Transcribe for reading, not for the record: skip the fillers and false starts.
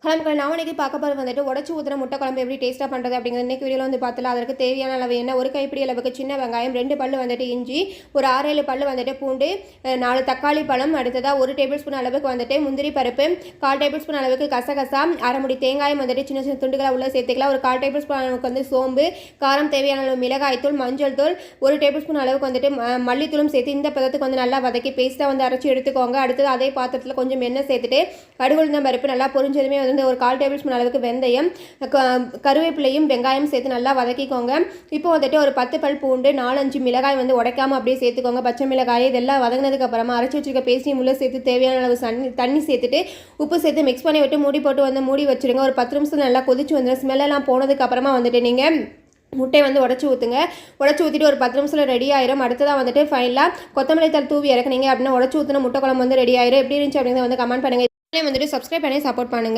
கிழமை நான் இன்னைக்கு பார்க்க போகிறது வந்துட்டு உடச்சி ஊற்றுற முட்டை குழம்பு எப்படி டேஸ்ட்டாக பண்ணுறது அப்படிங்கிறது இன்றைக்கி வீடியோவில் வந்து பார்த்தல அதற்கு தேவையான அளவு என்ன ஒரு கைப்பிடி அளவுக்கு சின்ன வெங்காயம் 2 பல்லு வந்துட்டு இஞ்சி ஒரு 6-7 பல்லு வந்துட்டு பூண்டு 4 தக்காளி பழம் அடுத்ததாக 1 டேபிள் ஸ்பூன் அளவுக்கு வந்துட்டு முந்திரி பருப்பு 1/4 டேபிள் ஸ்பூன் அளவுக்கு கசகசா அரை முடி தேங்காயம் வந்துட்டு சின்ன சின்ன துண்டுகளாக உள்ள சேர்த்துக்கலாம் ஒரு 1/4 டேபிள் ஸ்பூன் அளவுக்கு வந்து சோம்பு காரம் தேவையான அளவு மிளகாய்த்தூள் மஞ்சள் தூள் 1 டேபிள் ஸ்பூன் அளவுக்கு வந்துட்டு மல்லித்தூளும் சேர்த்து இந்த பதத்துக்கு வந்து நல்லா வதக்கி பேஸ்ட்டாக வந்து அரைச்சி எடுத்துக்கோங்க. அடுத்தது அதே பாத்திரத்தில் கொஞ்சம் எண்ணெய் சேர்த்துட்டு கடுகுளுந்தம் பருப்பு நல்லா பொரிஞ்சதுமே வந்து ஒரு 1/4 டேபிள் ஸ்பூன் அளவுக்கு வெந்தயம் கருவேப்பிலையும் வெங்காயம் சேர்த்து நல்லா வதக்கிக்கோங்க. இப்போ வந்துட்டு ஒரு 10 பல் பூண்டு 4-5 மிளகாய் வந்து உடைக்காமல் அப்படியே சேர்த்துக்கோங்க. பச்சை மிளகாய் இதெல்லாம் வதங்கினதுக்கு அப்புறமா அரைச்சி வச்சிருக்க பேஸ்டையும் உள்ள சேர்த்து தேவையான அளவு தண்ணி சேர்த்துட்டு உப்பு சேர்த்து மிக்ஸ் பண்ணி விட்டு மூடி போட்டு வந்து மூடி வச்சுருங்க. ஒரு 10 நிமிஷம் நல்லா கொதிச்சு வந்துடும். ஸ்மெல்லாம் போனதுக்கு அப்புறமா வந்துட்டு நீங்கள் முட்டை வந்து உடச்சி ஊற்றுங்க. உடச்சி ஊற்றிட்டு ஒரு 10 நிமிஷத்தில் ரெடி ஆயிரும். அடுத்ததாக வந்துட்டு ஃபைனலாக கொத்தமல்லி தூள் தூவி இறக்குனீங்க அப்படின்னா உடச்சி ஊற்றின முட்டை குழம்பு வந்து ரெடி ஆயிரும். எப்படி இருந்துச்சு அப்படிங்கிறத வந்து கமெண்ட் பண்ணுங்கள். வந்துட்டு சப்ஸ்கிரைப் பண்ணி சப்போர்ட் பண்ணுங்கள்.